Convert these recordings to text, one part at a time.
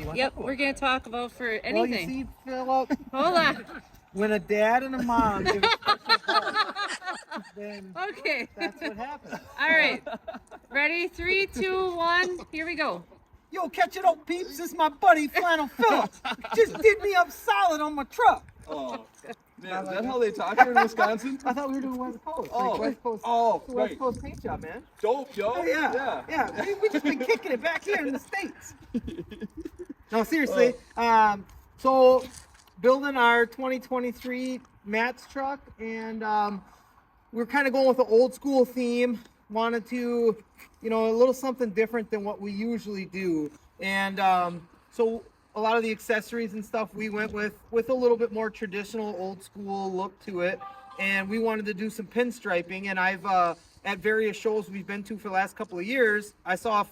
you want to Yep, talk about? we're going to talk about for anything. Well, you see, Philip, Hold on. when a dad and a mom give a special help, then Okay. that's what happens. All right. Ready? 3, 2, 1. Here we go. Yo, catch it up, peeps. This is my buddy Flannel Phillips. Just did me up solid on my truck. Oh, man, is that how they talk here in Wisconsin? I thought we were doing West Coast. Oh. Like West Coast. Oh, it's the West right. Coast paint job, man. Dope, yo. Oh, yeah. We just been kicking it back here in the States. No, seriously. So, building our 2023 Matt's truck, and we're kind of going with an old school theme. Wanted to, a little something different than what we usually do. And so a lot of the accessories and stuff we went with a little bit more traditional, old school look to it. And we wanted to do some pinstriping. And I've, at various shows we've been to for the last couple of years, I saw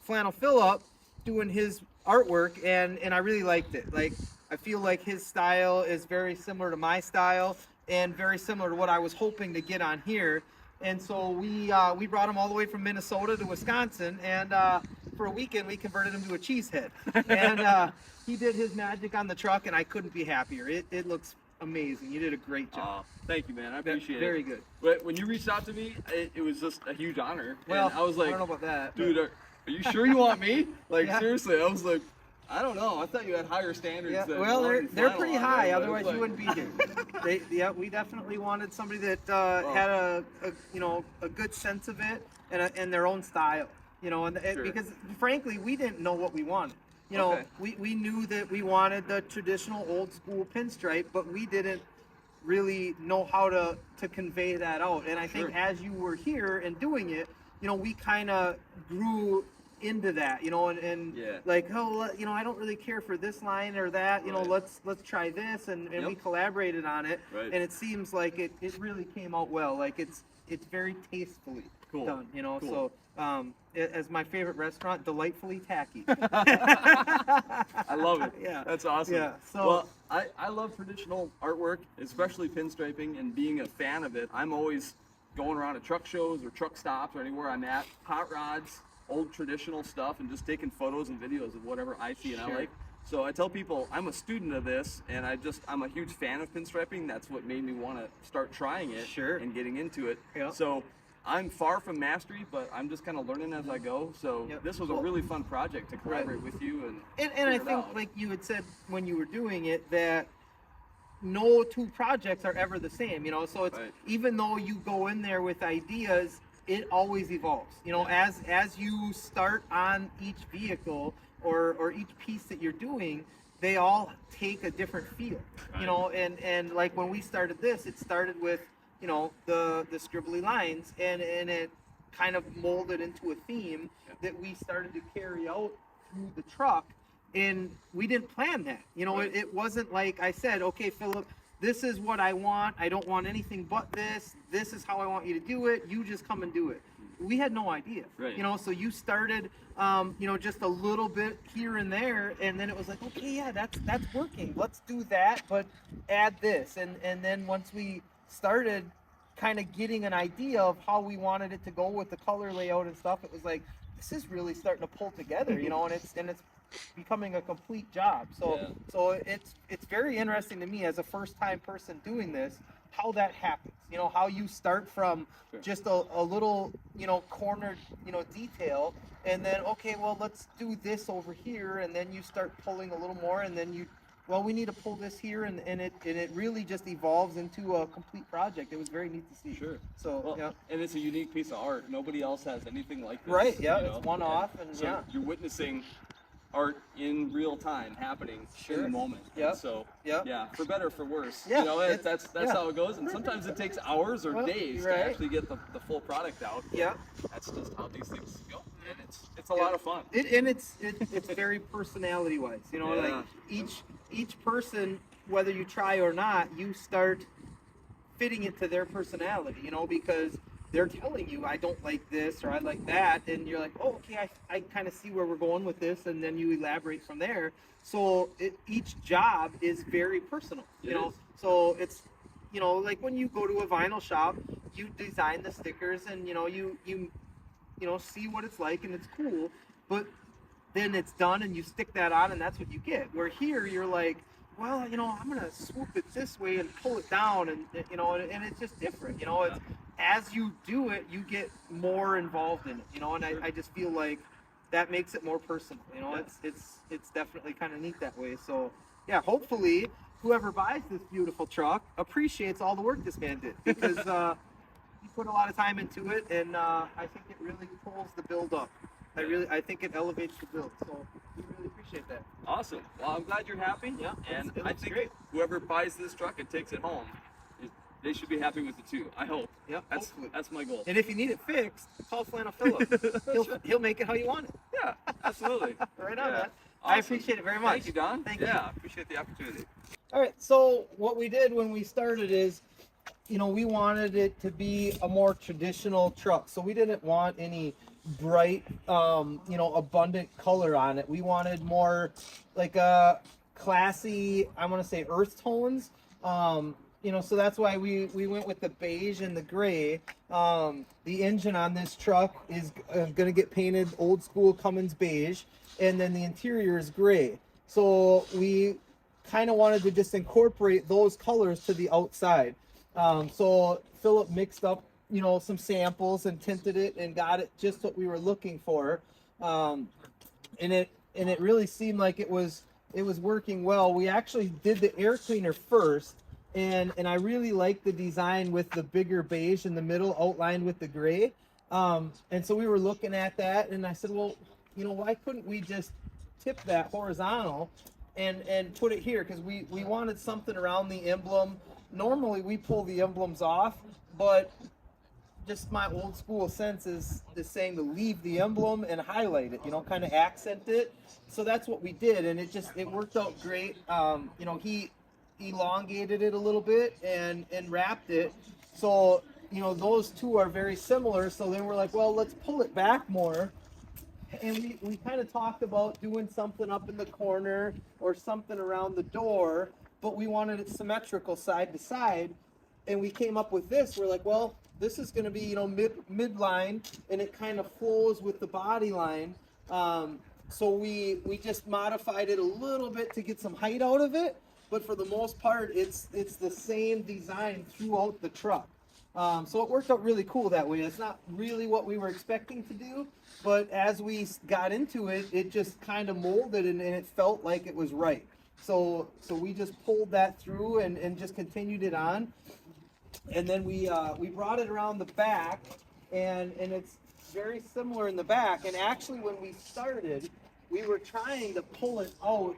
Flannel Phillip doing his artwork, and I really liked it. Like, I feel like his style is very similar to my style and very similar to what I was hoping to get on here. And so we brought him all the way from Minnesota to Wisconsin, and for a weekend we converted him to a cheesehead. And he did his magic on the truck, and I couldn't be happier. It looks amazing. You did a great job. Thank you, man. I appreciate it. Very good. But when you reached out to me, it was just a huge honor. Well, and I was like, I don't know about that, dude, are you sure you want me? Like, Yeah. seriously, I was like, I don't know. I thought you had higher standards. Yeah, than well, wanting they're flannel pretty on high. there, but Otherwise, it's you wouldn't be here. Yeah, we definitely wanted somebody that had a good sense of it and their own style. Sure. Because frankly, we didn't know what we wanted. Okay. We knew that we wanted the traditional old school pinstripe, but we didn't really know how to convey that out. And I think Sure. as you were here and doing it, we kind of grew into that, and Yeah. like, I don't really care for this line or that, Right. let's try this, and we Yep. collaborated on it, Right. and it seems like it really came out well. Like it's very tastefully Cool. done, Cool. so as my favorite restaurant, delightfully tacky. I love it. Yeah. That's awesome. Yeah, so- well, I love traditional artwork, especially pinstriping, and being a fan of it. I'm always going around to truck shows or truck stops or anywhere I'm at, hot rods, old traditional stuff, and just taking photos and videos of whatever I see and I Sure. like. So I tell people I'm a student of this, and I'm a huge fan of pinstriping. That's what made me want to start trying it Sure. and getting into it. Yeah. So I'm far from mastery, but I'm just kind of learning as I go. So Yep. this was a really fun project to collaborate with you And I figure it think, out. like you had said when you were doing it, that no two projects are ever the same, so it's Right. even though you go in there with ideas, it always evolves, Yeah. as you start on each vehicle or each piece that you're doing, they all take a different feel, and like when we started this, it started with the scribbly lines, and it kind of molded into a theme that we started to carry out through the truck, and we didn't plan that. Right. It wasn't like I said, okay, Philip, this is what I want. I don't want anything but this. This is how I want you to do it. You just come and do it. We had no idea. Right. So you started, just a little bit here and there, and then it was like, okay, yeah, that's working. Let's do that, but add this, and then once we started kind of getting an idea of how we wanted it to go with the color layout and stuff, it was like, this is really starting to pull together, and it's becoming a complete job. So Yeah. so it's very interesting to me as a first time person doing this, how that happens. How you start from Sure. just a little, cornered, detail, and then, okay, well, let's do this over here, and then you start pulling a little more, and then we need to pull this here, and it really just evolves into a complete project. It was very neat to see. Sure. So, Well, yeah. and it's a unique piece of art. Nobody else has anything like this. Right, yeah, you it's know? one off, and so yeah. you're witnessing art in real time happening in Sure. the moment. Yep. And so Yep. yeah, for better or for worse. Yeah, that's yeah. how it goes. And sometimes it takes hours or Well, days right. to actually get the full product out. Yeah. That's just how these things go. And it's a lot of fun. It's very personality wise, Yeah. like each person, whether you try or not, you start fitting it to their personality, because they're telling you, I don't like this or I like that, and you're like, oh, okay, I kind of see where we're going with this, and then you elaborate from there. So each job is very personal, It you know. is. So it's, like when you go to a vinyl shop, you design the stickers, and you see what it's like, and it's cool, but then it's done and you stick that on and that's what you get. Where here you're like, well, I'm gonna swoop it this way and pull it down, and and it's just different. It's as you do it, you get more involved in it. And I just feel like that makes it more personal. It's definitely kind of neat that way. So yeah, hopefully whoever buys this beautiful truck appreciates all the work this man did, because he put a lot of time into it, and I think it really pulls the build up. I think it elevates the build. So we really appreciate that. Awesome. Well, I'm glad you're happy. Yeah, And it I looks think great. whoever buys this truck and takes it home, they should be happy with it too. I hope. Yep, That's hopefully. that's my goal. And if you need it fixed, call Flannel Phillip. He'll make it how you want it. Yeah, absolutely. Right on, Yeah. man. I Awesome. appreciate it very much. Thank you, Don. Thank you. Yeah, I appreciate the opportunity. All right. So what we did when we started is, we wanted it to be a more traditional truck. So we didn't want any bright, abundant color on it. We wanted more like a classy, I want to say earth tones. So that's why we went with the beige and the gray. The engine on this truck is going to get painted old school Cummins beige, and then the interior is gray. So we kind of wanted to just incorporate those colors to the outside. So Philip mixed up, some samples and tinted it and got it just what we were looking for. And it really seemed like it was working well. We actually did the air cleaner first, and I really like the design with the bigger beige in the middle outlined with the gray. And so we were looking at that, and I said, well, why couldn't we just tip that horizontal and put it here? Because we wanted something around the emblem. Normally we pull the emblems off, but just my old school sense is saying to leave the emblem and highlight it, kind of accent it. So that's what we did, and it worked out great. He elongated it a little bit and wrapped it. So, those two are very similar. So then we're like, well, let's pull it back more. And we kind of talked about doing something up in the corner or something around the door, but we wanted it symmetrical side to side. And we came up with this. We're like, well, this is going to be, midline, and it kind of flows with the body line. So we just modified it a little bit to get some height out of it, but for the most part, it's the same design throughout the truck. So it worked out really cool that way. It's not really what we were expecting to do, but as we got into it, it just kind of molded and it felt like it was right. So we just pulled that through and just continued it on. And then we brought it around the back, and it's very similar in the back. And actually, when we started, we were trying to pull it out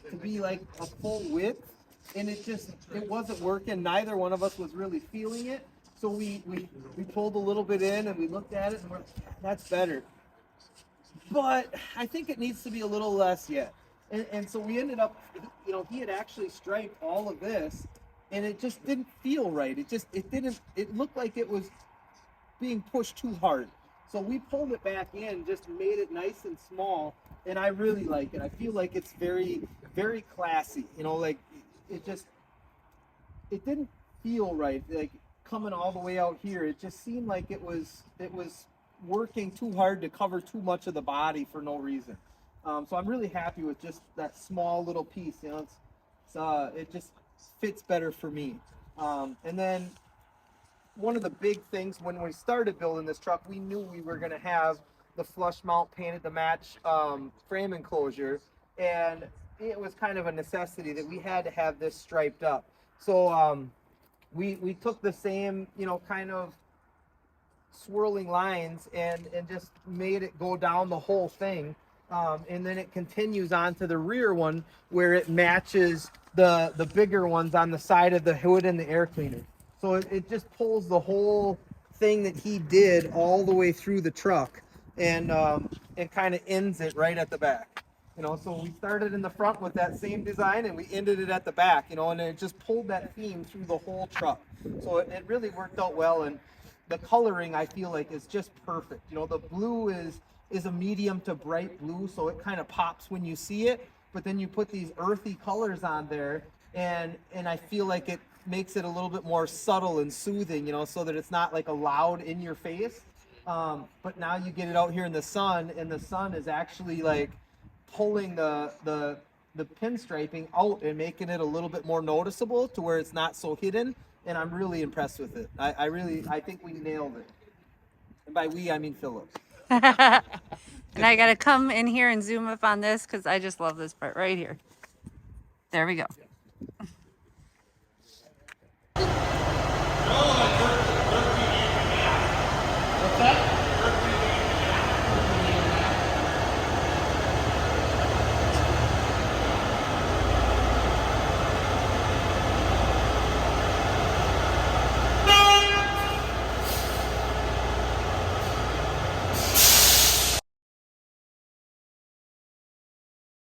to be like a full width, and it wasn't working. Neither one of us was really feeling it. So we pulled a little bit in, and we looked at it, and we're like, that's better. But I think it needs to be a little less yet. And so we ended up, he had actually striped all of this, and it just didn't feel right. It looked like it was being pushed too hard. So we pulled it back in, just made it nice and small, and I really like it. I feel like it's very, very classy. It didn't feel right. Like coming all the way out here, it just seemed like it was working too hard to cover too much of the body for no reason. So I'm really happy with just that small little piece. It just fits better for me. And then one of the big things when we started building this truck, we knew we were going to have the flush mount painted to match frame enclosure, and it was kind of a necessity that we had to have this striped up. So we took the same kind of swirling lines and just made it go down the whole thing, and then it continues on to the rear one where it matches the bigger ones on the side of the hood and the air cleaner. So it just pulls the whole thing that he did all the way through the truck, and kind of ends it right at the back. So we started in the front with that same design, and we ended it at the back, and it just pulled that theme through the whole truck. So it really worked out well, and the coloring I feel like is just perfect. The blue is a medium to bright blue, so it kind of pops when you see it, but then you put these earthy colors on there, and I feel like it makes it a little bit more subtle and soothing, so that it's not like a loud in your face. But now you get it out here in the sun, and the sun is actually like pulling the pinstriping out and making it a little bit more noticeable to where it's not so hidden. And I'm really impressed with it. I think we nailed it. And by we, I mean Philip. And I gotta come in here and zoom up on this because I just love this part right here. There we go.